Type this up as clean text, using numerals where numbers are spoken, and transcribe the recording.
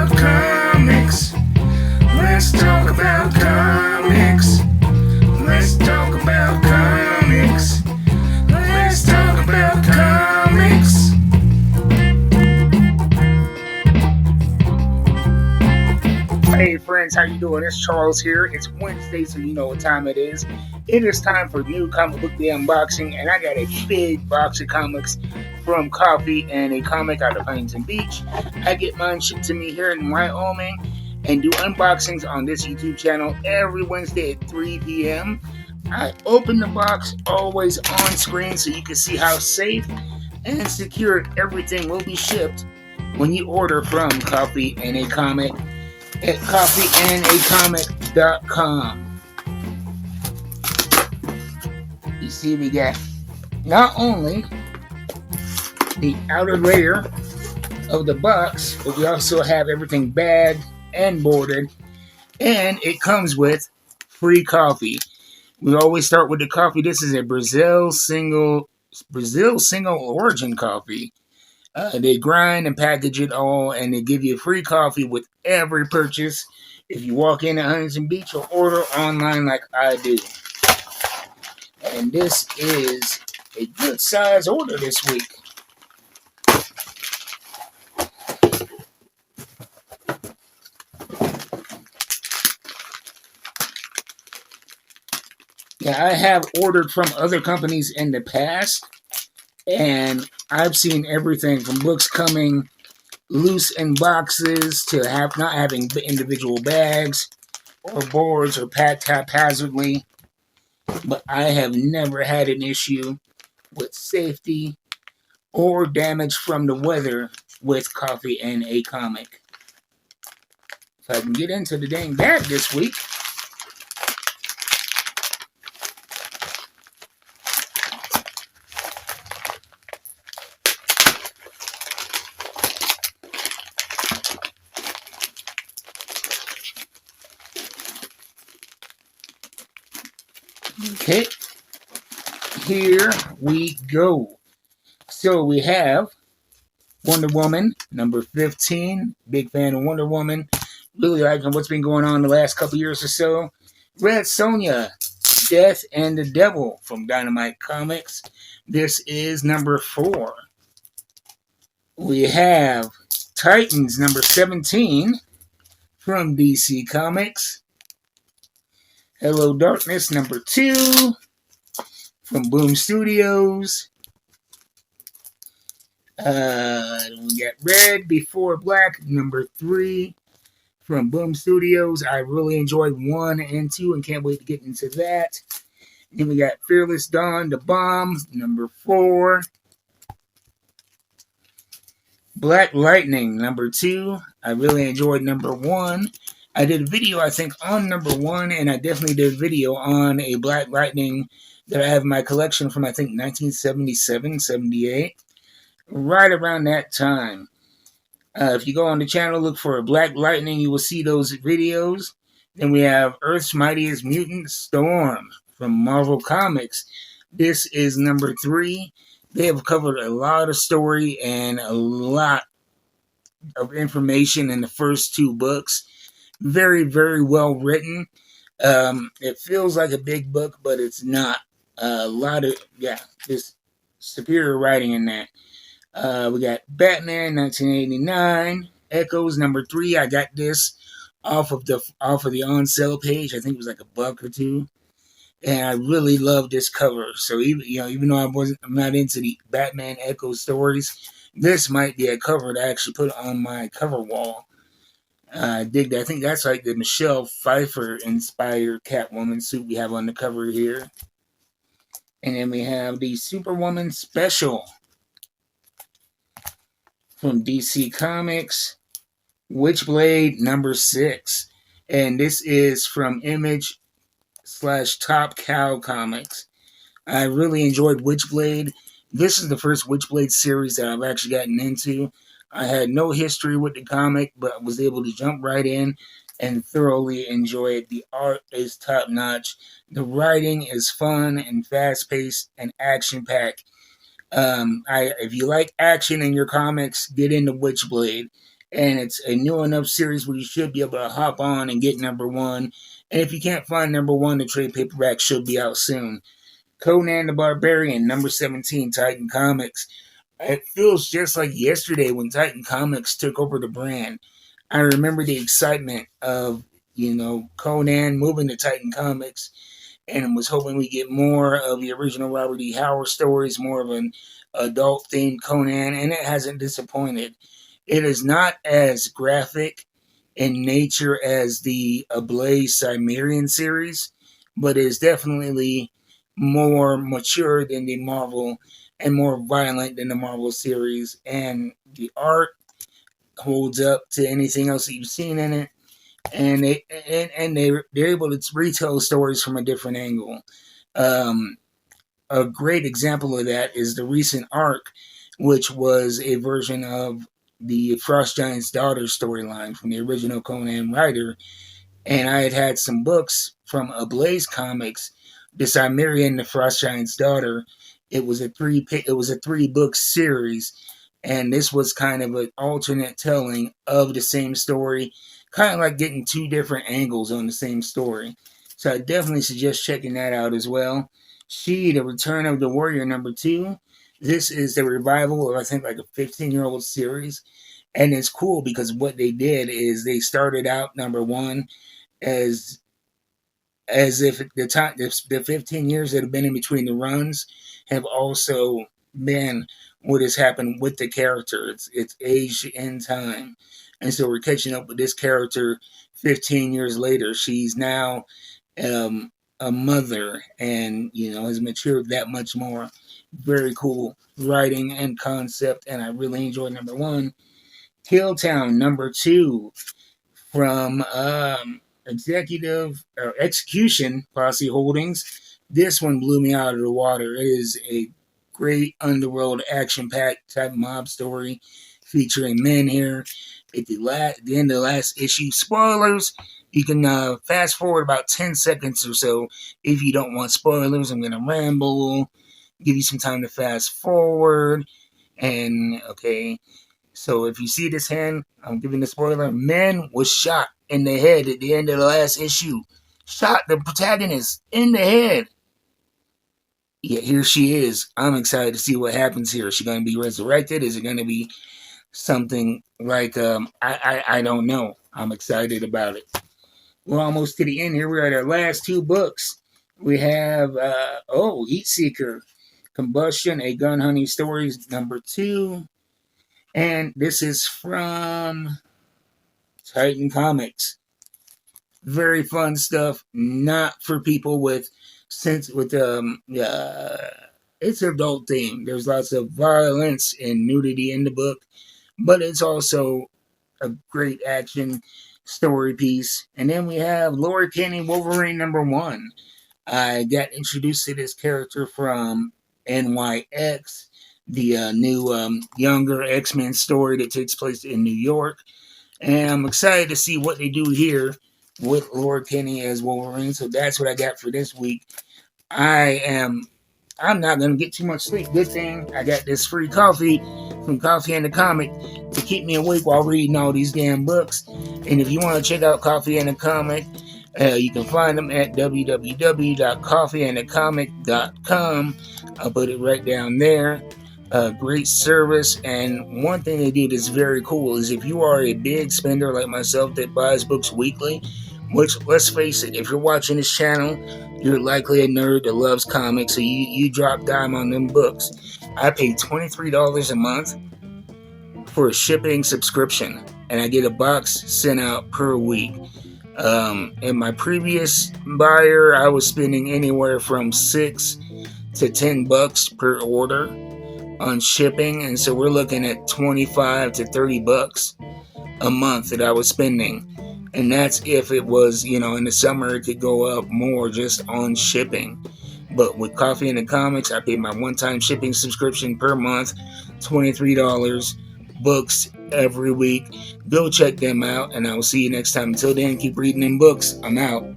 about comics. Let's talk about comics. Let's talk about comics. Let's talk about comics. Hey friends, how you doing? It's Charles here. It's Wednesday, so you know what time it is. It is time for New Comic Book Day unboxing, and I got a big box of comics from Coffee and a Comic out of Huntington Beach. I get mine shipped to me here in Wyoming and do unboxings on this YouTube channel every Wednesday at 3 p.m. I open the box always on screen so you can see how safe and secure everything will be shipped when you order from Coffee and a Comic at coffeeandacomic.com. You see, we got not only the outer layer of the box, but we also have everything bagged and boarded, and it comes with free coffee. We always start with the coffee. This is a Brazil single origin coffee. They grind and package it all, and they give you free coffee with every purchase if you walk in at Huntington Beach or order online like I do. And this is a good size order this week. Yeah, I have ordered from other companies in the past, and I've seen everything from books coming loose in boxes to not having individual bags or boards or packed haphazardly. But I have never had an issue with safety or damage from the weather with Coffee and a Comic. So I can get into the dang bag this week. Okay, here we go. So we have Wonder Woman, number 15. Big fan of Wonder Woman. Really liking what's been going on the last couple years or so. Red Sonja, Death and the Devil from Dynamite Comics. This is number 4. We have Titans, number 17 from DC Comics. Hello Darkness, number 2 from Boom Studios. We got Red Before Black, number 3 from Boom Studios. I really enjoyed 1 and 2 and can't wait to get into that. Then we got Fearless Dawn, The Bomb, number 4. Black Lightning, number 2. I really enjoyed number 1. I did a video, I think, on number 1, and I definitely did a video on a Black Lightning that I have in my collection from, I think, 1977, 78. Right around that time. If you go on the channel, look for Black Lightning, you will see those videos. Then we have Earth's Mightiest Mutant, Storm, from Marvel Comics. This is number 3. They have covered a lot of story and a lot of information in the first 2 books. Very, very well written. It feels like a big book, but it's not. A lot of, just superior writing in that. We got Batman, 1989. Echoes, number 3. I got this off of the on sale page. I think it was like $1 or $2. And I really love this cover. So even though I'm not into the Batman Echo stories, this might be a cover to actually put on my cover wall. I dig that. I think that's like the Michelle Pfeiffer inspired Catwoman suit we have on the cover here. And then we have the Superwoman Special from DC Comics, Witchblade number 6. And this is from Image/Top Cow Comics. I really enjoyed Witchblade. This is the first Witchblade series that I've actually gotten into. I had no history with the comic, but I was able to jump right in and thoroughly enjoy it. The art is top-notch. The writing is fun and fast-paced and action-packed. If you like action in your comics, get into Witchblade. and it's a new enough series where you should be able to hop on and get number one. And if you can't find number one, the trade paperback should be out soon. Conan the Barbarian, number 17, Titan Comics. It feels just like yesterday when Titan Comics took over the brand. I remember the excitement of, Conan moving to Titan Comics, and was hoping we get more of the original Robert E. Howard stories, more of an adult themed Conan, and it hasn't disappointed. It is not as graphic in nature as the Ablaze Cimmerian series, but it is definitely more mature than the Marvel and more violent than the Marvel series. And the art holds up to anything else that you've seen in it. And they're able to retell stories from a different angle. A great example of that is the recent arc, which was a version of the Frost Giant's daughter storyline from the original Conan writer. And I had some books from Ablaze Comics, the Cimmerian, the Frost Giant's daughter. It was a three book series, and this was kind of an alternate telling of the same story, kind of like getting two different angles on the same story. So I definitely suggest checking that out as well. She, the Return of the Warrior, number 2. This is the revival of, I think, like a 15-year-old series. And it's cool because what they did is they started out number 1 as if the 15 years that have been in between the runs have also been what has happened with the character. It's aged in time. And so we're catching up with this character 15 years later. She's now a mother and, has matured that much more. Very cool writing and concept, and I really enjoyed number 1. Hilltown, number 2, from Execution Posse Holdings. This one blew me out of the water. It is a great underworld action-packed type mob story featuring men here. At the end of the last issue, spoilers, you can fast forward about 10 seconds or so if you don't want spoilers. I'm going to ramble, give you some time to fast forward. And, okay, so if you see this hand, I'm giving the spoiler. Men was shot in the head at the end of the last issue. Shot the protagonist in the head. Yeah, here she is. I'm excited to see what happens here. Is she going to be resurrected? Is it going to be something like, I don't know. I'm excited about it. We're almost to the end here. We're at our last 2 books. We have, Heatseeker, Combustion, A Gun Hunting Stories, number 2. And this is from Titan Comics. Very fun stuff. Not for people with it's adult theme. There's lots of violence and nudity in the book, but it's also a great action story piece. And then we have Laura Kinney, Wolverine number 1. I got introduced to this character from NYX, the new younger X-Men story that takes place in New York. And I'm excited to see what they do here with Laura Kinney as Wolverine. So that's what I got for this week. I'm not going to get too much sleep. Good thing I got this free coffee from Coffee and the Comic to keep me awake while reading all these damn books. And if you want to check out Coffee and the Comic, you can find them at www.coffeeandthecomic.com. I'll put it right down there. Great service, and one thing they did is very cool is if you are a big spender like myself that buys books weekly, which, let's face it, if you're watching this channel, you're likely a nerd that loves comics, so you drop dime on them books. I pay $23 a month for a shipping subscription, and I get a box sent out per week. In my previous buyer, I was spending anywhere from $6 to $10 per order on shipping, and so we're looking at $25 to $30 a month that I was spending. And that's if it was, in the summer, it could go up more just on shipping. But with Coffee and the Comics, I pay my one-time shipping subscription per month, $23, books every week. Go check them out, and I will see you next time. Until then, keep reading them books. I'm out.